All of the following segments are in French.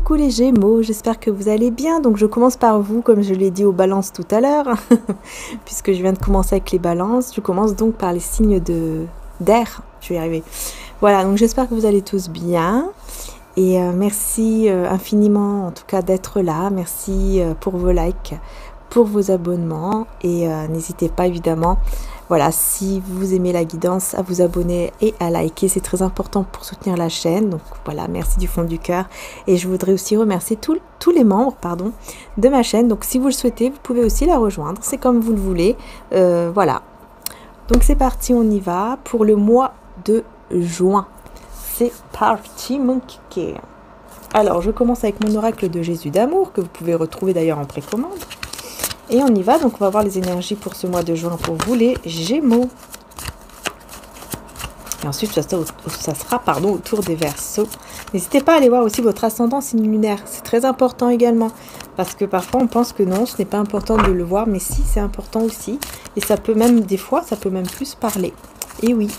Coucou les Gémeaux, j'espère que vous allez bien. Donc je commence par vous, comme je l'ai dit aux balances tout à l'heure, puisque je viens de commencer avec les balances. Je commence donc par les signes d'air. Je vais y arriver. Voilà, donc j'espère que vous allez tous bien. Et merci infiniment en tout cas d'être là. Merci pour vos likes, pour vos abonnements. Et n'hésitez pas évidemment, voilà, si vous aimez la guidance, à vous abonner et à liker. C'est très important pour soutenir la chaîne. Donc voilà, merci du fond du cœur. Et je voudrais aussi remercier tous les membres de ma chaîne. Donc si vous le souhaitez, vous pouvez aussi la rejoindre. C'est comme vous le voulez. Voilà. Donc c'est parti, on y va pour le mois de juin. C'est parti mon kiki. Alors je commence avec mon oracle de Jésus d'amour que vous pouvez retrouver d'ailleurs en précommande. Et on y va, donc on va voir les énergies pour ce mois de juin pour vous les Gémeaux. Et ensuite ça sera autour des Verseaux. N'hésitez pas à aller voir aussi votre ascendant signe lunaire, c'est très important également. Parce que parfois on pense que non, ce n'est pas important de le voir, mais si, c'est important aussi. Et ça peut même, des fois, ça peut même plus parler. Et oui,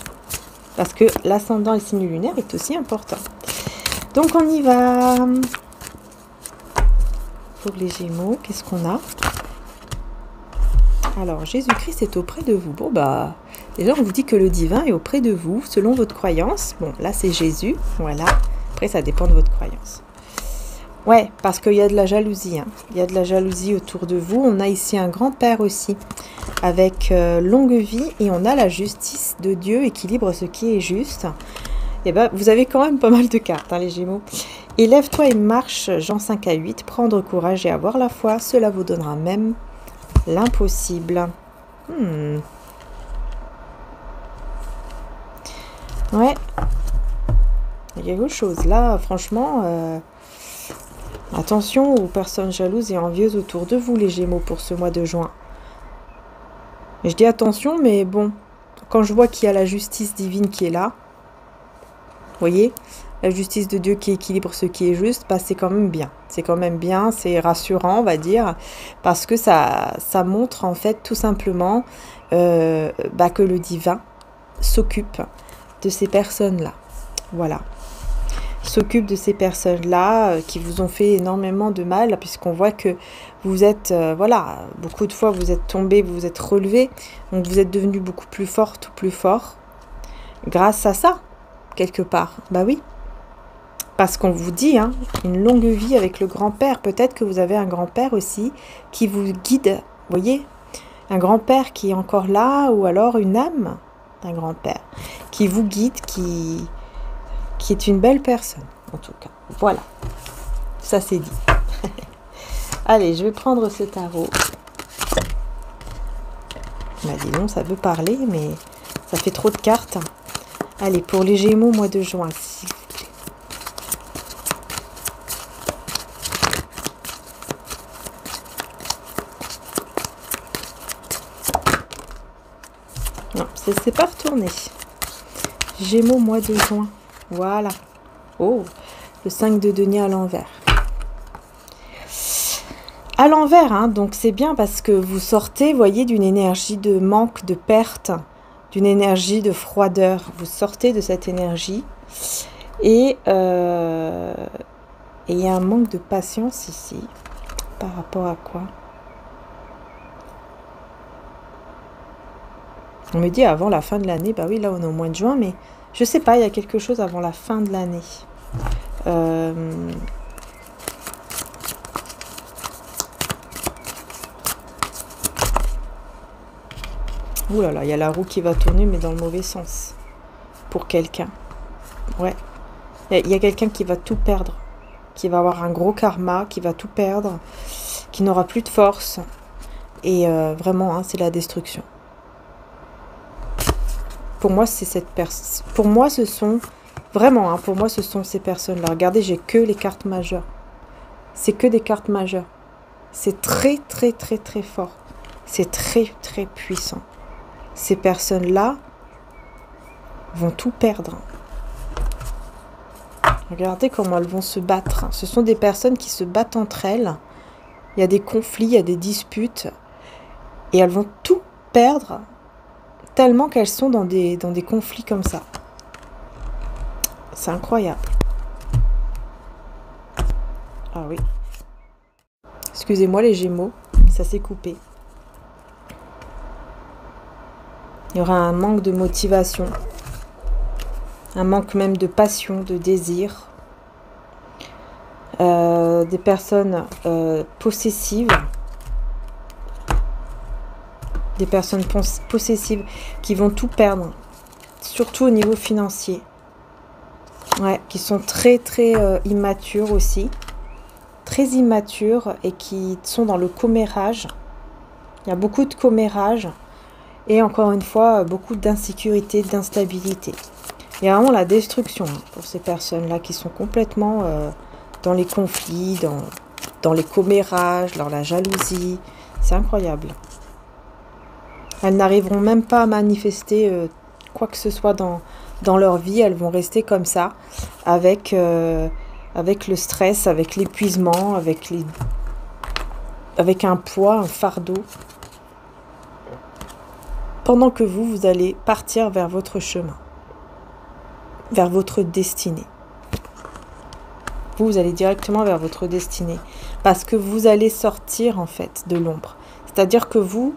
parce que l'ascendant et signe lunaire est aussi important. Donc on y va. Pour les Gémeaux, qu'est-ce qu'on a ? Alors, Jésus-Christ est auprès de vous. Bon, bah, déjà, on vous dit que le divin est auprès de vous, selon votre croyance. Bon, là, c'est Jésus, voilà. Après, ça dépend de votre croyance. Ouais, parce qu'il y a de la jalousie. Hein. Il y a de la jalousie autour de vous. On a ici un grand-père aussi, avec longue vie. Et on a la justice de Dieu, équilibre ce qui est juste. Et ben, vous avez quand même pas mal de cartes, hein, les Gémeaux. Élève-toi et marche, Jean 5 à 8. Prendre courage et avoir la foi, cela vous donnera même l'impossible. Ouais. Il y a quelque chose là, franchement. Attention aux personnes jalouses et envieuses autour de vous, les Gémeaux, pour ce mois de juin. Et je dis attention, mais bon, quand je vois qu'il y a la justice divine qui est là, vous voyez, la justice de Dieu qui équilibre ce qui est juste, bah, c'est quand même bien. C'est quand même bien, c'est rassurant, on va dire, parce que ça montre en fait tout simplement que le divin s'occupe de ces personnes-là. Voilà. S'occupe de ces personnes-là qui vous ont fait énormément de mal, puisqu'on voit que vous êtes, voilà, beaucoup de fois vous êtes tombé, vous vous êtes relevé, donc vous êtes devenu beaucoup plus forte ou plus fort grâce à ça, quelque part. Bah oui. Parce qu'on vous dit, hein, une longue vie avec le grand-père. Peut-être que vous avez un grand-père aussi qui vous guide, vous voyez, un grand-père qui est encore là, ou alors une âme d'un grand-père qui vous guide, qui est une belle personne, en tout cas. Voilà, ça c'est dit. Allez, je vais prendre ce tarot. Bah dis donc, ça veut parler, mais ça fait trop de cartes. Allez, pour les Gémeaux, mois de juin, s'il vous plaît. Non, c'est pas retourné. Gémeaux, mois de juin. Voilà. Oh, le 5 de denier à l'envers. À l'envers, hein, donc c'est bien parce que vous sortez, voyez, d'une énergie de manque, de perte, d'une énergie de froideur. Vous sortez de cette énergie et il y a un manque de patience ici. Par rapport à quoi ? On me dit avant la fin de l'année, bah oui, là on est au mois de juin, mais je sais pas, il y a quelque chose avant la fin de l'année. Ouh là là, il y a la roue qui va tourner, mais dans le mauvais sens. Pour quelqu'un. Ouais. Il y a quelqu'un qui va tout perdre. Qui va avoir un gros karma, qui va tout perdre. Qui n'aura plus de force. Et vraiment, hein, c'est la destruction. Pour moi, c'est cette personne. Pour moi, ce sont... Vraiment, hein, pour moi, ce sont ces personnes-là. Regardez, j'ai que les cartes majeures. C'est que des cartes majeures. C'est très, très, très, très fort. C'est très, très puissant. Ces personnes-là vont tout perdre. Regardez comment elles vont se battre. Ce sont des personnes qui se battent entre elles. Il y a des conflits, il y a des disputes. Et elles vont tout perdre tellement qu'elles sont dans des conflits comme ça. C'est incroyable. Ah oui. Excusez-moi les Gémeaux, ça s'est coupé. Il y aura un manque de motivation, un manque même de passion, de désir. Des personnes possessives, des personnes possessives qui vont tout perdre, surtout au niveau financier. Ouais, qui sont très immatures aussi, très immatures et qui sont dans le commérage. Il y a beaucoup de commérage et encore une fois, beaucoup d'insécurité, d'instabilité. Il y a vraiment la destruction pour ces personnes-là qui sont complètement dans les conflits, dans les commérages, dans la jalousie. C'est incroyable. Elles n'arriveront même pas à manifester quoi que ce soit dans leur vie. Elles vont rester comme ça, avec le stress, avec l'épuisement, avec un poids, un fardeau. Pendant que vous allez partir vers votre chemin, vers votre destinée. Vous allez directement vers votre destinée. Parce que vous allez sortir en fait de l'ombre. C'est-à-dire que vous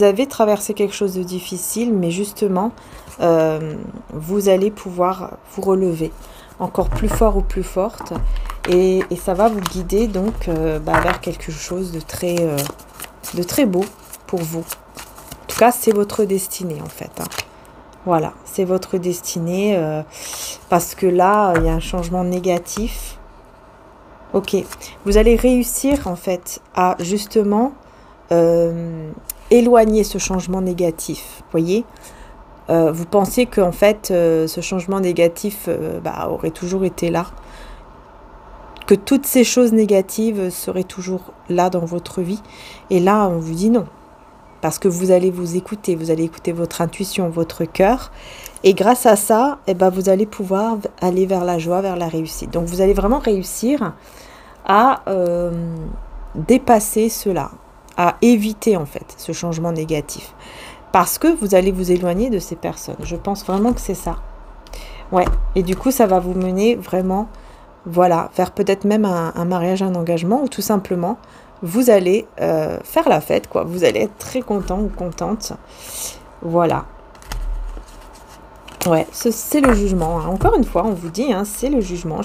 avez traversé quelque chose de difficile, mais justement, vous allez pouvoir vous relever encore plus fort ou plus forte. Et ça va vous guider donc vers quelque chose de très beau pour vous. En tout cas, c'est votre destinée en fait. Voilà, c'est votre destinée. Parce que là, il y a un changement négatif. Ok, vous allez réussir en fait à justement éloigner ce changement négatif, voyez. Vous pensez qu'en fait ce changement négatif aurait toujours été là, que toutes ces choses négatives seraient toujours là dans votre vie, et là on vous dit non, parce que vous allez vous écouter, vous allez écouter votre intuition, votre cœur, et grâce à ça, vous allez pouvoir aller vers la joie, vers la réussite. Donc vous allez vraiment réussir à dépasser cela, à éviter en fait ce changement négatif, parce que vous allez vous éloigner de ces personnes. Je pense vraiment que c'est ça. Ouais, et du coup ça va vous mener vraiment, voilà, vers peut-être même un mariage, un engagement, ou tout simplement vous allez faire la fête, quoi. Vous allez être très content ou contente. Voilà. Ouais, c'est le jugement. Encore une fois, on vous dit, c'est le jugement,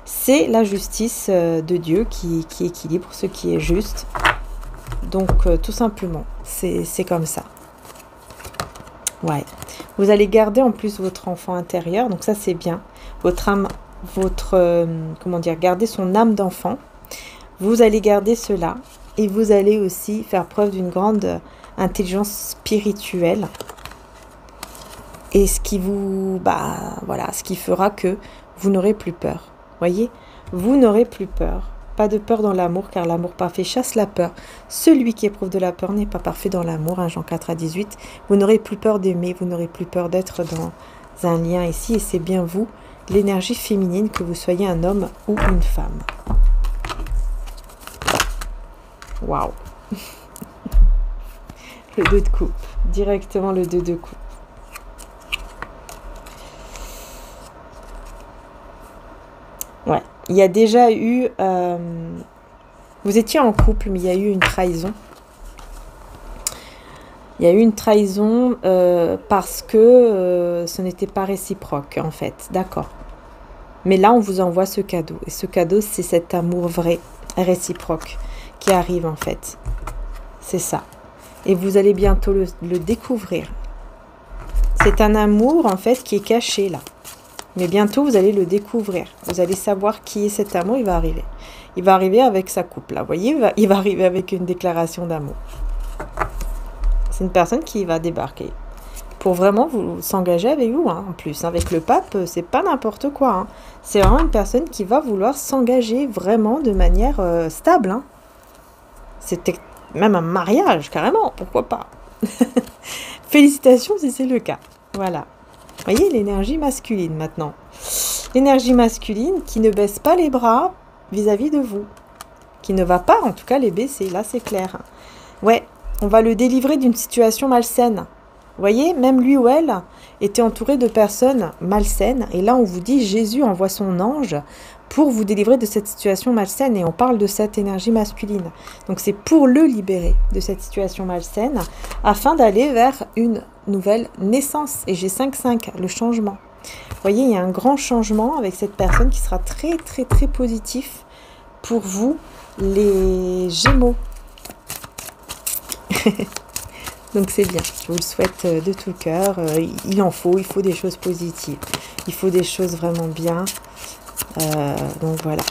c'est la justice de Dieu qui équilibre ce qui est juste. Donc, tout simplement, c'est comme ça. Ouais. Vous allez garder en plus votre enfant intérieur, donc ça c'est bien. Votre âme, garder son âme d'enfant. Vous allez garder cela et vous allez aussi faire preuve d'une grande intelligence spirituelle. Et ce qui ce qui fera que vous n'aurez plus peur. Voyez, vous n'aurez plus peur. Pas de peur dans l'amour, car l'amour parfait chasse la peur. Celui qui éprouve de la peur n'est pas parfait dans l'amour. Jean 4:18. Vous n'aurez plus peur d'aimer, vous n'aurez plus peur d'être dans un lien ici. Et c'est bien vous, l'énergie féminine, que vous soyez un homme ou une femme. Waouh. Le 2 de coupe. Directement le 2 de coupe. Ouais, il y a déjà eu... vous étiez en couple, mais il y a eu une trahison. Il y a eu une trahison parce que ce n'était pas réciproque, en fait. D'accord. Mais là, on vous envoie ce cadeau. Et ce cadeau, c'est cet amour vrai, réciproque, qui arrive, en fait. C'est ça. Et vous allez bientôt le découvrir. C'est un amour, en fait, qui est caché, là. Mais bientôt, vous allez le découvrir. Vous allez savoir qui est cet amour. Il va arriver. Il va arriver avec sa coupe, là. Vous voyez, il va arriver avec une déclaration d'amour. C'est une personne qui va débarquer pour vraiment vous s'engager avec vous, en plus. Avec le pape, c'est pas n'importe quoi. C'est vraiment une personne qui va vouloir s'engager vraiment de manière stable. C'était même un mariage, carrément. Pourquoi pas? Félicitations si c'est le cas. Voilà. Vous voyez, l'énergie masculine maintenant. L'énergie masculine qui ne baisse pas les bras vis-à-vis de vous. Qui ne va pas, en tout cas, les baisser. Là, c'est clair. Ouais, on va le délivrer d'une situation malsaine. Vous voyez, même lui ou elle était entouré de personnes malsaines. Et là, on vous dit, Jésus envoie son ange pour vous délivrer de cette situation malsaine. Et on parle de cette énergie masculine. Donc c'est pour le libérer de cette situation malsaine afin d'aller vers une nouvelle naissance. Et j'ai 5-5, le changement. Vous voyez, il y a un grand changement avec cette personne qui sera très, très, très positif pour vous, les Gémeaux. Donc c'est bien, je vous le souhaite de tout cœur. Il en faut, il faut des choses positives. Il faut des choses vraiment bien. Donc voilà.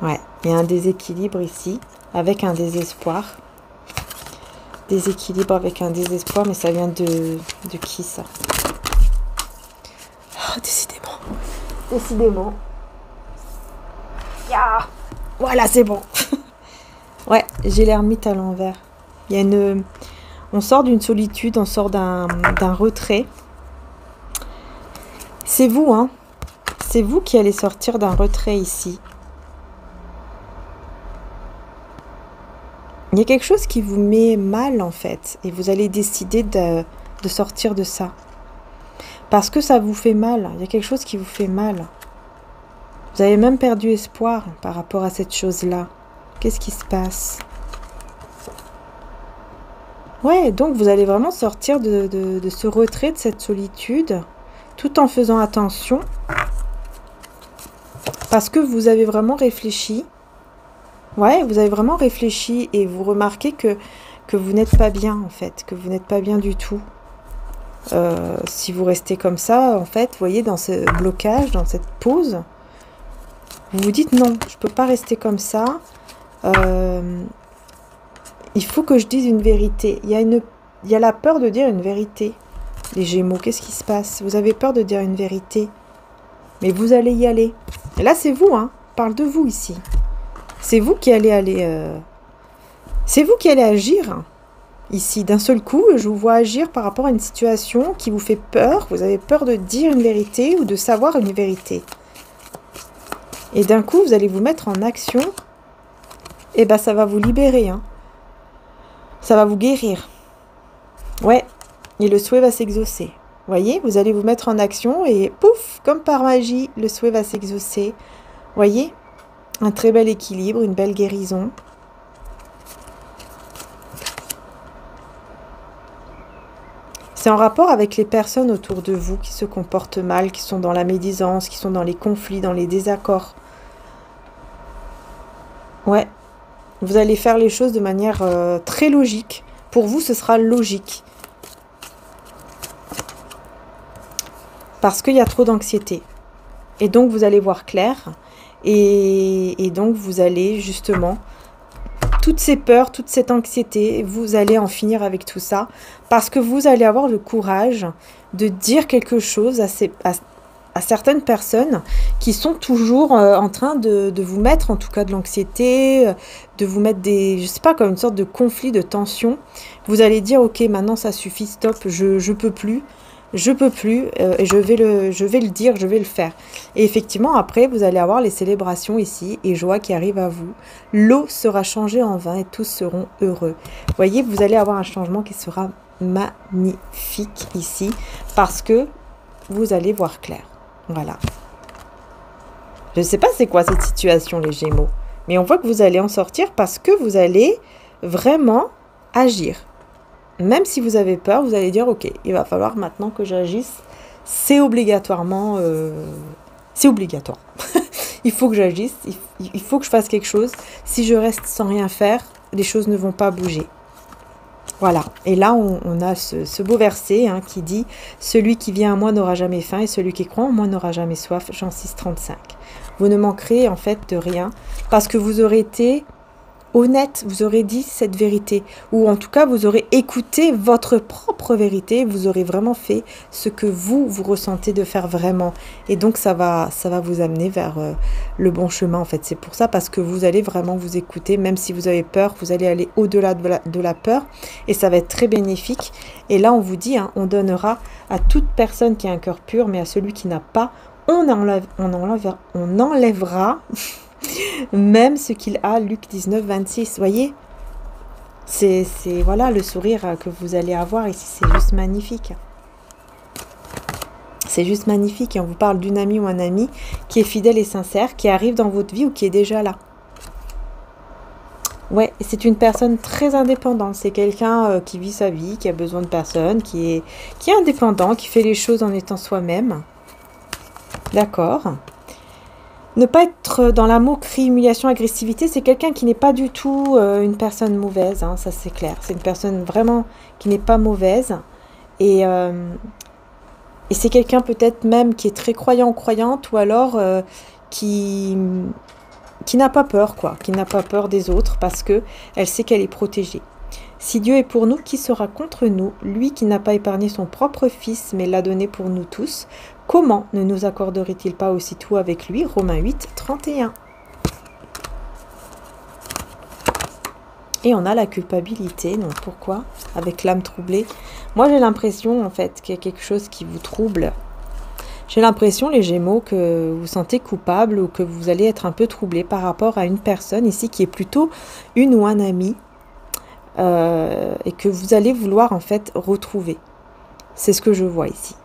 Ouais, il y a un déséquilibre ici, avec un désespoir. Déséquilibre avec un désespoir, mais ça vient de qui ça? Oh, décidément. Décidément. Yeah. Voilà, c'est bon. Ouais, j'ai l'ermite à l'envers. Il y a une... On sort d'une solitude, on sort d'un retrait. C'est vous, hein. C'est vous qui allez sortir d'un retrait ici. Il y a quelque chose qui vous met mal, en fait. Et vous allez décider de sortir de ça. Parce que ça vous fait mal. Il y a quelque chose qui vous fait mal. Vous avez même perdu espoir par rapport à cette chose-là. Qu'est-ce qui se passe? Ouais, donc vous allez vraiment sortir de ce retrait, de cette solitude, tout en faisant attention. Parce que vous avez vraiment réfléchi. Ouais, vous avez vraiment réfléchi et vous remarquez que vous n'êtes pas bien, en fait. Que vous n'êtes pas bien du tout. Si vous restez comme ça, en fait, vous voyez, dans ce blocage, dans cette pause, vous vous dites non, je ne peux pas rester comme ça. Il faut que je dise une vérité. Il y a la peur de dire une vérité. Les Gémeaux, qu'est-ce qui se passe? Vous avez peur de dire une vérité. Mais vous allez y aller. Et là, c'est vous, hein. On parle de vous ici. C'est vous qui allez c'est vous qui allez agir. Ici, d'un seul coup, je vous vois agir par rapport à une situation qui vous fait peur. Vous avez peur de dire une vérité ou de savoir une vérité. Et d'un coup, vous allez vous mettre en action. Et bien, ça va vous libérer. Hein. Ça va vous guérir. Ouais. Et le souhait va s'exaucer. Voyez, vous allez vous mettre en action et pouf, comme par magie, le souhait va s'exaucer. Voyez, un très bel équilibre, une belle guérison. C'est en rapport avec les personnes autour de vous qui se comportent mal, qui sont dans la médisance, qui sont dans les conflits, dans les désaccords. Ouais, vous allez faire les choses de manière très logique. Pour vous, ce sera logique. Parce qu'il y a trop d'anxiété. Et donc, vous allez voir clair. Et donc, vous allez justement... Toutes ces peurs, toute cette anxiété, vous allez en finir avec tout ça. Parce que vous allez avoir le courage de dire quelque chose à certaines personnes qui sont toujours en train de vous mettre, en tout cas de l'anxiété, de vous mettre je sais pas, comme une sorte de conflit, de tension. Vous allez dire, ok, maintenant ça suffit, stop, je peux plus. Je peux plus et je vais le dire, je vais le faire. Et effectivement, après, vous allez avoir les célébrations ici et joie qui arrive à vous. L'eau sera changée en vin et tous seront heureux. Vous voyez, vous allez avoir un changement qui sera magnifique ici parce que vous allez voir clair. Voilà. Je ne sais pas c'est quoi cette situation, les Gémeaux. Mais on voit que vous allez en sortir parce que vous allez vraiment agir. Même si vous avez peur, vous allez dire, ok, il va falloir maintenant que j'agisse. C'est obligatoirement... c'est obligatoire. Il faut que j'agisse, il faut que je fasse quelque chose. Si je reste sans rien faire, les choses ne vont pas bouger. Voilà. Et là, on a ce beau verset hein, qui dit « Celui qui vient à moi n'aura jamais faim et celui qui croit en moi n'aura jamais soif. » Jean 6,35. Vous ne manquerez en fait de rien parce que vous aurez été... honnête, vous aurez dit cette vérité, ou en tout cas vous aurez écouté votre propre vérité, vous aurez vraiment fait ce que vous ressentez de faire vraiment, et donc ça va vous amener vers le bon chemin en fait. C'est pour ça, parce que vous allez vraiment vous écouter, même si vous avez peur, vous allez aller au-delà de la peur, et ça va être très bénéfique. Et là on vous dit, hein, on donnera à toute personne qui a un cœur pur, mais à celui qui n'a pas, on enlèvera même ce qu'il a, Luc 19, 26, voyez, c'est voilà le sourire que vous allez avoir ici, c'est juste magnifique. C'est juste magnifique et on vous parle d'une amie ou un ami qui est fidèle et sincère, qui arrive dans votre vie ou qui est déjà là. Ouais, c'est une personne très indépendante. C'est quelqu'un qui vit sa vie, qui a besoin de personne, qui est indépendant, qui fait les choses en étant soi-même. D'accord. Ne pas être dans la moquerie, humiliation, agressivité, c'est quelqu'un qui n'est pas du tout une personne mauvaise, hein, ça c'est clair. C'est une personne vraiment qui n'est pas mauvaise. Et c'est quelqu'un peut-être même qui est très croyant ou croyante, ou alors qui n'a pas peur, quoi, qui n'a pas peur des autres parce que elle sait qu'elle est protégée. Si Dieu est pour nous, qui sera contre nous? Lui qui n'a pas épargné son propre fils, mais l'a donné pour nous tous, comment ne nous accorderait-il pas aussi tout avec lui? Romains 8, 31. Et on a la culpabilité, donc pourquoi? Avec l'âme troublée. Moi j'ai l'impression en fait qu'il y a quelque chose qui vous trouble. J'ai l'impression, les Gémeaux, que vous vous sentez coupable ou que vous allez être un peu troublé par rapport à une personne ici qui est plutôt une ou un ami et que vous allez vouloir en fait retrouver. C'est ce que je vois ici.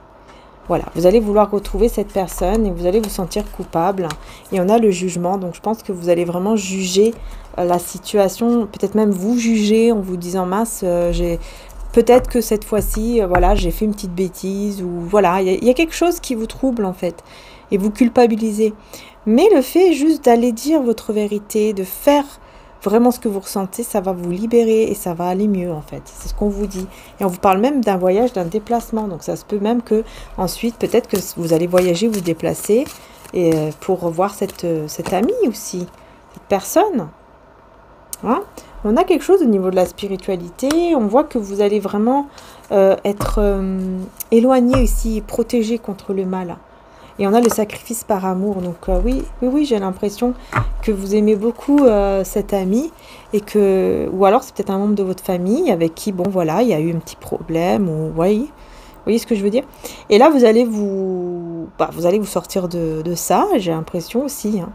Voilà, vous allez vouloir retrouver cette personne et vous allez vous sentir coupable. Et on a le jugement, donc je pense que vous allez vraiment juger la situation, peut-être même vous juger en vous disant mince, peut-être que cette fois-ci, voilà, j'ai fait une petite bêtise ou voilà, il y a quelque chose qui vous trouble en fait et vous culpabilisez. Mais le fait juste d'aller dire votre vérité, de faire vraiment ce que vous ressentez, ça va vous libérer et ça va aller mieux en fait. C'est ce qu'on vous dit. Et on vous parle même d'un voyage, d'un déplacement. Donc ça se peut même que ensuite, peut-être que vous allez voyager, vous déplacer et pour revoir cette amie aussi, cette personne. Hein? On a quelque chose au niveau de la spiritualité. On voit que vous allez vraiment être éloigné ici, protégé contre le mal. Et on a le sacrifice par amour. Donc oui, j'ai l'impression que vous aimez beaucoup cet ami. Ou alors c'est peut-être un membre de votre famille avec qui, bon voilà, il y a eu un petit problème. Ou, vous voyez ce que je veux dire? Et là, vous allez vous sortir de ça, j'ai l'impression aussi. Hein.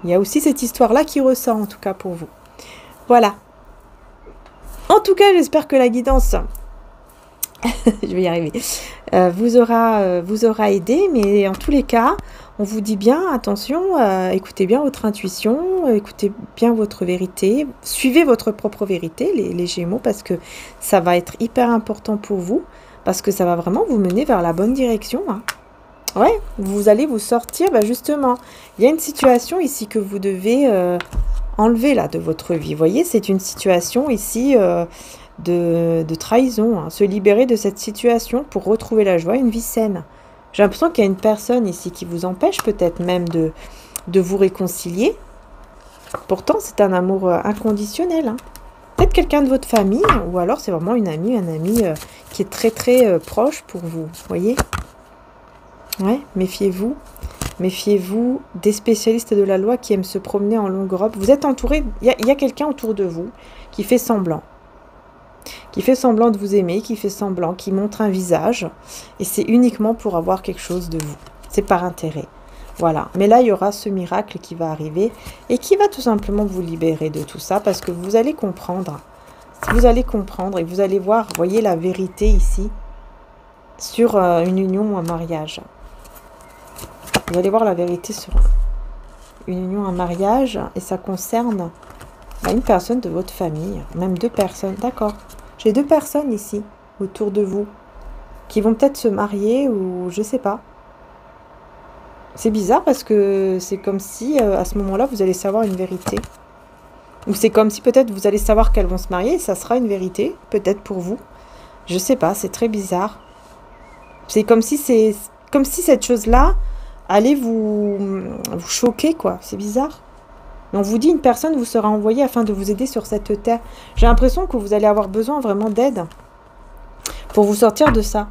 Il y a aussi cette histoire-là qui ressort, en tout cas pour vous. Voilà. En tout cas, j'espère que la guidance... je vais y arriver, vous aura aidé, mais en tous les cas, on vous dit bien, attention, écoutez bien votre intuition, écoutez bien votre vérité, suivez votre propre vérité, les Gémeaux, parce que ça va être hyper important pour vous, parce que ça va vraiment vous mener vers la bonne direction. Hein. Ouais, vous allez vous sortir, justement, il y a une situation ici que vous devez enlever là de votre vie, vous voyez, c'est une situation ici... de trahison, hein. Se libérer de cette situation pour retrouver la joie, une vie saine. J'ai l'impression qu'il y a une personne ici qui vous empêche peut-être même de vous réconcilier. Pourtant, c'est un amour inconditionnel. Hein. Peut-être quelqu'un de votre famille, ou alors c'est vraiment une amie, un ami qui est très très proche pour vous, voyez. Ouais, méfiez-vous. Méfiez-vous des spécialistes de la loi qui aiment se promener en longue robe. Vous êtes entouré, il y a quelqu'un autour de vous qui fait semblant. Qui fait semblant de vous aimer, qui fait semblant, qui montre un visage. Et c'est uniquement pour avoir quelque chose de vous. C'est par intérêt. Voilà. Mais là, il y aura ce miracle qui va arriver et qui va tout simplement vous libérer de tout ça parce que vous allez comprendre. Vous allez comprendre et vous allez voir, voyez la vérité ici sur une union ou un mariage. Vous allez voir la vérité sur une union, un mariage et ça concerne une personne de votre famille, même 2 personnes. D'accord. J'ai 2 personnes ici, autour de vous, qui vont peut-être se marier ou je sais pas. C'est bizarre parce que c'est comme si, à ce moment-là, vous allez savoir une vérité. Ou c'est comme si peut-être vous allez savoir qu'elles vont se marier et ça sera une vérité, peut-être pour vous. Je sais pas, c'est très bizarre. C'est comme si cette chose-là allait vous choquer, quoi. C'est bizarre. On vous dit une personne vous sera envoyée afin de vous aider sur cette terre. J'ai l'impression que vous allez avoir besoin vraiment d'aide pour vous sortir de ça.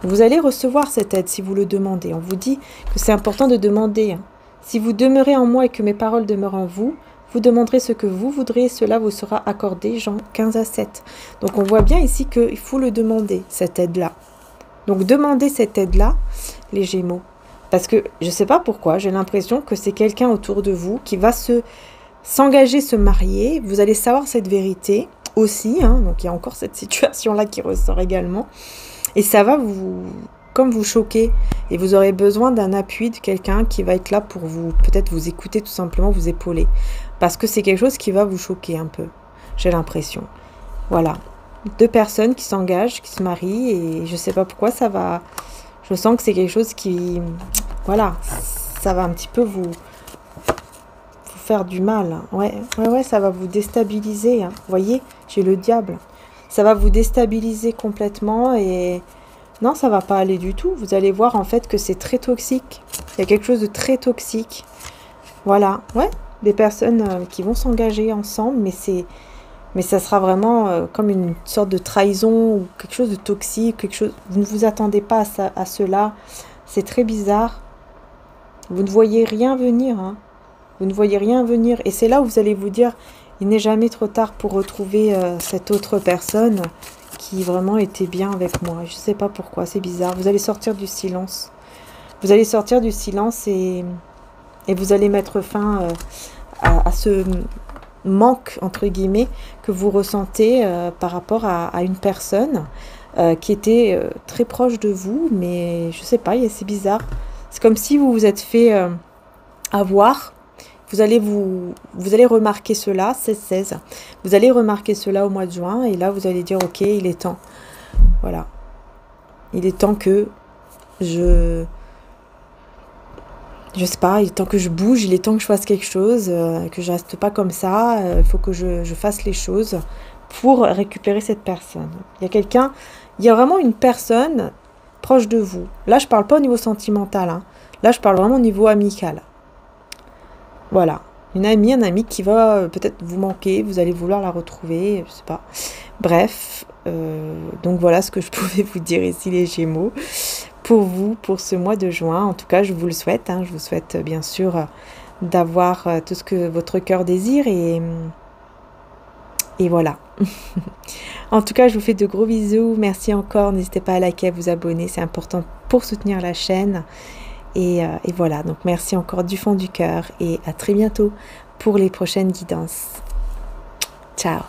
Vous allez recevoir cette aide si vous le demandez. On vous dit que c'est important de demander. Hein. Si vous demeurez en moi et que mes paroles demeurent en vous, vous demanderez ce que vous voudrez et cela vous sera accordé. Jean 15:7. Donc on voit bien ici qu'il faut le demander, cette aide-là. Donc demandez cette aide-là, les Gémeaux. Parce que je ne sais pas pourquoi, j'ai l'impression que c'est quelqu'un autour de vous qui va s'engager, se marier. Vous allez savoir cette vérité aussi. Hein, donc il y a encore cette situation-là qui ressort également. Et ça va comme vous choquer et vous aurez besoin d'un appui de quelqu'un qui va être là pour vous, peut-être vous écouter tout simplement, vous épauler. Parce que c'est quelque chose qui va vous choquer un peu, j'ai l'impression. Voilà, 2 personnes qui s'engagent, qui se marient et je sais pas pourquoi ça va... Je sens que c'est quelque chose qui... Voilà, ça va un petit peu vous faire du mal. Ouais, ça va vous déstabiliser. Hein. Vous voyez, j'ai le diable. Ça va vous déstabiliser complètement et... Non, ça va pas aller du tout. Vous allez voir en fait que c'est très toxique. Il y a quelque chose de très toxique. Voilà, ouais, des personnes qui vont s'engager ensemble, mais ça sera vraiment comme une sorte de trahison ou quelque chose de toxique, quelque chose. Vous ne vous attendez pas à cela. C'est très bizarre. Vous ne voyez rien venir, hein. Vous ne voyez rien venir. Et c'est là où vous allez vous dire, il n'est jamais trop tard pour retrouver cette autre personne qui vraiment était bien avec moi. Je ne sais pas pourquoi, c'est bizarre. Vous allez sortir du silence. Vous allez sortir du silence et vous allez mettre fin à ce manque, entre guillemets, que vous ressentez par rapport à une personne qui était très proche de vous. Mais je ne sais pas, c'est bizarre. C'est comme si vous vous êtes fait avoir. Vous allez remarquer cela, 16-16. Vous allez remarquer cela au mois de juin. Et là, vous allez dire, ok, il est temps. Voilà. Il est temps que je sais pas, il est temps que je bouge. Il est temps que je fasse quelque chose. Que je reste pas comme ça. Il faut que je fasse les choses pour récupérer cette personne. Il y a vraiment une personne proche de vous. Là, je parle pas au niveau sentimental. Hein. Là, je parle vraiment au niveau amical. Voilà, une amie, un ami qui va peut-être vous manquer, vous allez vouloir la retrouver, je sais pas. Bref, donc voilà ce que je pouvais vous dire ici les Gémeaux, pour vous, pour ce mois de juin. En tout cas, je vous le souhaite, hein, je vous souhaite bien sûr d'avoir tout ce que votre cœur désire et voilà. En tout cas, je vous fais de gros bisous, merci encore, n'hésitez pas à liker, à vous abonner, c'est important pour soutenir la chaîne. Et voilà, donc merci encore du fond du cœur et à très bientôt pour les prochaines guidances. Ciao!